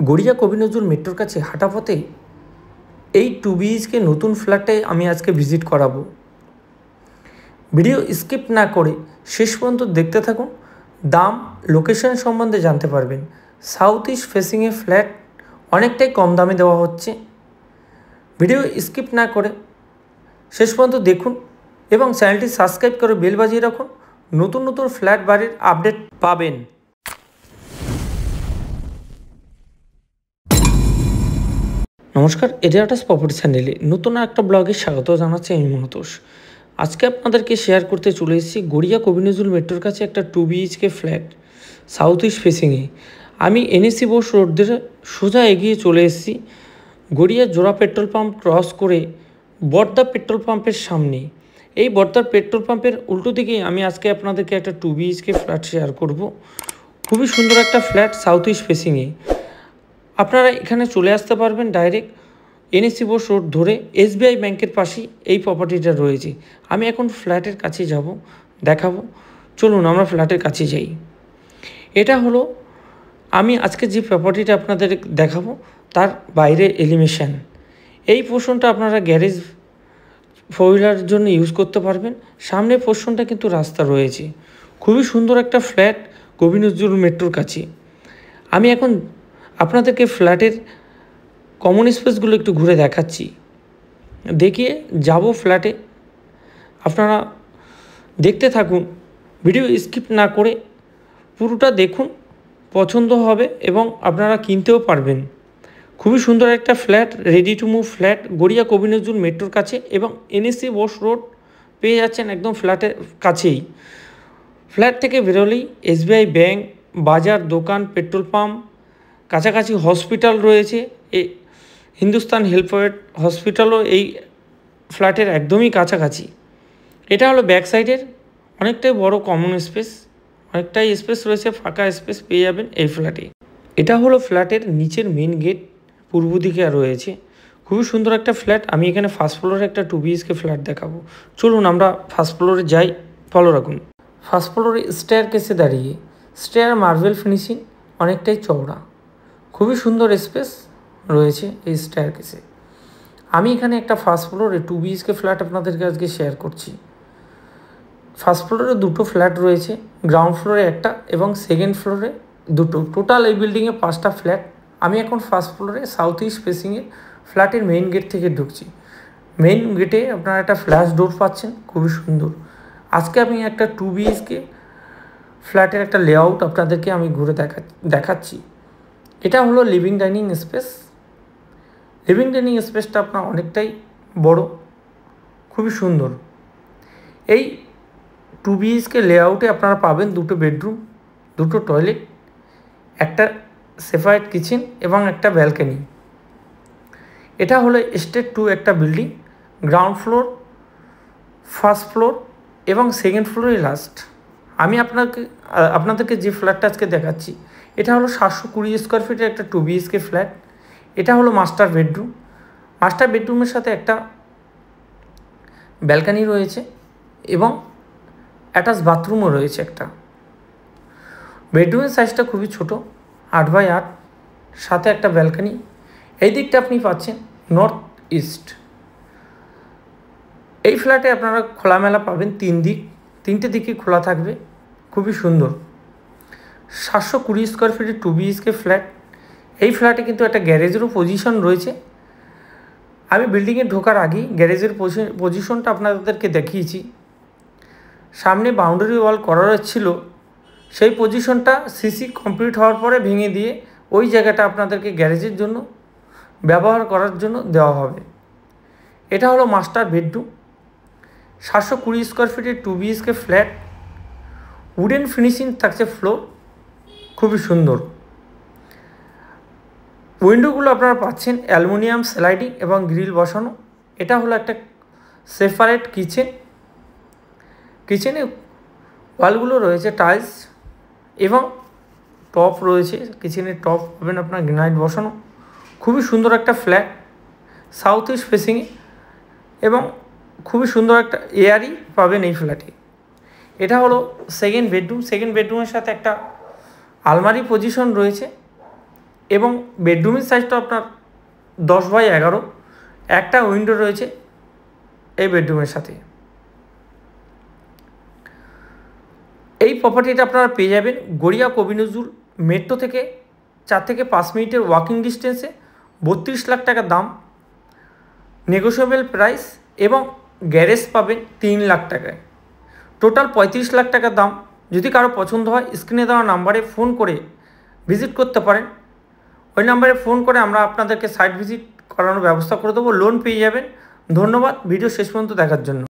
গড়িয়া কবি নজরুল মেট্রোর কাছে হাঁটা পথে এই 2 BHK নতুন ফ্ল্যাটে আমি আজকে ভিজিট করাবো। ভিডিও স্কিপ না করে শেষ পর্যন্ত দেখতে থাকুন। দাম, লোকেশন সম্বন্ধে জানতে পারবেন। সাউথ ইস্ট ফেসিংয়ে ফ্ল্যাট অনেকটাই কম দামে দেওয়া হচ্ছে। ভিডিও স্কিপ না করে শেষ পর্যন্ত দেখুন এবং চ্যানেলটি সাবস্ক্রাইব করে বেল বাজিয়ে রাখুন। নতুন নতুন ফ্ল্যাট বাড়ির আপডেট পাবেন। নমস্কার, এডিয়াটাস প্রপার্টি চ্যানেলে নতুন একটা ব্লগে স্বাগত জানাচ্ছি আমি মনোতোষ। আজকে আপনাদেরকে শেয়ার করতে চলে এসেছি গড়িয়া কবি নজরুল মেট্রোর কাছে একটা 2 BHK ফ্ল্যাট সাউথ ইস্ট ফেসিংয়ে। আমি NSC বোস রোড ধরে সোজা এগিয়ে চলে এসেছি গড়িয়া জোড়া পেট্রোল পাম্প ক্রস করে বর্দা পেট্রোল পাম্পের সামনে। এই বর্দার পেট্রোল পাম্পের উল্টো দিকেই আমি আজকে আপনাদেরকে একটা 2 BHK ফ্ল্যাট শেয়ার করব। খুবই সুন্দর একটা ফ্ল্যাট সাউথ ইস্ট ফেসিংয়ে। আপনারা এখানে চলে আসতে পারবেন ডাইরেক্ট NSC বোস রোড ধরে। SBI ব্যাংকের পাশেই এই প্রপার্টিটা রয়েছে। আমি এখন ফ্ল্যাটের কাছে যাব, দেখাবো। চলুন আমরা ফ্ল্যাটের কাছে যাই। এটা হলো আমি আজকে যে প্রপার্টিটা আপনাদের দেখাবো তার বাইরে এলিভেশন। এই পোর্শনটা আপনারা গ্যারেজ ফোর হুইলারের জন্য ইউজ করতে পারবেন। সামনের পোর্শনটা কিন্তু রাস্তা রয়েছে। খুবই সুন্দর একটা ফ্ল্যাট কবি নজরুল মেট্রোর কাছে। আমি এখন আপনাদেরকে ফ্ল্যাটের কমন স্পেসগুলো একটু ঘুরে দেখাচ্ছি, দেখিয়ে যাব ফ্ল্যাটে। আপনারা দেখতে থাকুন, ভিডিও স্কিপ না করে পুরোটা দেখুন, পছন্দ হবে এবং আপনারা কিনতেও পারবেন। খুবই সুন্দর একটা flat, ready to move flat Garia কবি নজরুল মেট্রোর কাছে এবং NSC বোস রোড পেয়ে যাচ্ছেন একদম ফ্ল্যাটের কাছেই। ফ্ল্যাট থেকে বেরোলেই SBI ব্যাংক, বাজার, দোকান, পেট্রোল পাম্প, কাছাকাছি হসপিটাল রয়েছে। এই হিন্দুস্তান হেলথওয়ের হসপিটালও এই ফ্ল্যাটের একদমই কাছাকাছি। এটা হলো ব্যাক সাইডের অনেকটাই বড় কমন স্পেস, অনেকটাই স্পেস রয়েছে, ফাঁকা স্পেস পেয়ে যাবেন এই ফ্ল্যাটে। এটা হলো ফ্ল্যাটের নিচের মেন গেট, পূর্ব দিকে রয়েছে। খুবই সুন্দর একটা ফ্ল্যাট। আমি এখানে ফার্স্ট ফ্লোরে একটা 2 BHK ফ্ল্যাট দেখাবো। চলুন আমরা ফার্স্ট ফ্লোরে যাই, ফলো রাখুন। ফার্স্ট ফ্লোরে স্টেয়ার কেসে দাঁড়িয়ে, স্টেয়ার মার্বেল ফিনিশিং, অনেকটাই চওড়া, খুবই সুন্দর স্পেস রয়েছে এই স্টেয়ার কেসে। আমি এখানে একটা ফার্স্ট ফ্লোরে 2 BHK ফ্ল্যাট আপনাদেরকে আজকে শেয়ার করছি। ফার্স্ট ফ্লোরে দুটো ফ্ল্যাট রয়েছে, গ্রাউন্ড ফ্লোরে একটা এবং সেকেন্ড ফ্লোরে দুটো। টোটাল এই বিল্ডিংয়ে 5টা ফ্ল্যাট। আমি এখন ফার্স্ট ফ্লোরে সাউথ ইস্ট ফেসিংয়ে ফ্ল্যাটের মেইন গেট থেকে ঢুকছি। মেইন গেটে আপনারা একটা ফ্ল্যাশ ডোর পাচ্ছেন, খুবই সুন্দর। আজকে আমি একটা 2 BHK ফ্ল্যাটের একটা লেআউট আপনাদেরকে আমি ঘুরে দেখাচ্ছি। এটা হলো living dining space. Living dining স্পেসটা আপনার অনেকটাই বড়, খুবই সুন্দর। এই 2 BHK লেআউটে আপনারা পাবেন দুটো বেডরুম, দুটো টয়লেট, একটা সেপারেট কিচেন এবং একটা ব্যালকনি। এটা হলো স্টেট 2 একটা building, ground floor, first floor এবং সেকেন্ড ফ্লোরে লাস্ট। আমি আপনাদেরকে যে ফ্ল্যাটটা আজকে দেখাচ্ছি এটা হলো 720 স্কোয়ার ফিটের একটা 2 BHK ফ্ল্যাট। এটা হলো মাস্টার বেডরুম। মাস্টার বেডরুমের সাথে একটা ব্যালকনি রয়েছে এবং অ্যাটাচ বাথরুমও রয়েছে একটা। বেডরুমের সাইজটা খুবই ছোট, 8x8, সাথে একটা ব্যালকনি। এই দিকটা আপনি পাচ্ছেন নর্থ ইস্ট। এই ফ্ল্যাটে আপনারা খোলামেলা পাবেন, তিনটে দিকে খোলা থাকবে, খুবই সুন্দর। 720 স্কোয়ার ফিটের 2 BHK ফ্ল্যাট। এই ফ্ল্যাটে কিন্তু একটা গ্যারেজেরও পজিশন রয়েছে। আমি বিল্ডিংয়ে ঢোকার আগেই গ্যারেজের পজিশনটা আপনাদেরকে দেখিয়েছি। সামনে বাউন্ডারি ওয়াল করা ছিল, সেই পজিশনটা সিসি কমপ্লিট হওয়ার পরে ভেঙে দিয়ে ওই জায়গাটা আপনাদেরকে গ্যারেজের জন্য ব্যবহার করার জন্য দেওয়া হবে। এটা হলো মাস্টার বেডরুম, 720 স্কোয়ার ফিটের 2 BHK ফ্ল্যাট। উডেন ফিনিশিং থাকছে ফ্লোর, খুবই সুন্দর। উইন্ডোগুলো আপনারা পাচ্ছেন অ্যালুমিনিয়াম স্লাইডিং এবং গ্রিল বসানো। এটা হলো একটা সেপারেট কিচেন। কিচেনে ওয়ালগুলো রয়েছে টাইলস এবং টপ রয়েছে, কিচেনের টপ পাবেন আপনার গ্রানাইট বসানো। খুবই সুন্দর একটা ফ্ল্যাট সাউথ ইস্ট ফেসিংয়ে এবং খুবই সুন্দর একটা এয়ারই পাবেন এই ফ্ল্যাটে। এটা হলো সেকেন্ড বেডরুম। সেকেন্ড বেডরুমের সাথে একটা আলমারি পজিশন রয়েছে এবং বেডরুমের সাইজটা আপনার 10x11, একটা উইন্ডো রয়েছে এই বেডরুমের সাথে। এই প্রপার্টিটা আপনারা পেয়ে যাবেন গড়িয়া কবি নজরুল মেট্রো থেকে 4 থেকে 5 মিনিটের ওয়াকিং ডিস্টেন্সে। 32 লাখ টাকা দাম, নেগোশিয়েবল প্রাইস, এবং গ্যারেজ পাবেন 3 লাখ টাকায়। টোটাল 35 লাখ টাকা দাম। যদি কারো পছন্দ হয় স্ক্রিনে দেওয়া নাম্বারে ফোন করে ভিজিট করতে পারেন। ওই নাম্বারে ফোন করে আমরা আপনাদেরকে সাইট ভিজিট করানোর ব্যবস্থা করে দেবো, লোন পেয়ে যাবেন। ধন্যবাদ ভিডিও শেষ পর্যন্ত দেখার জন্য।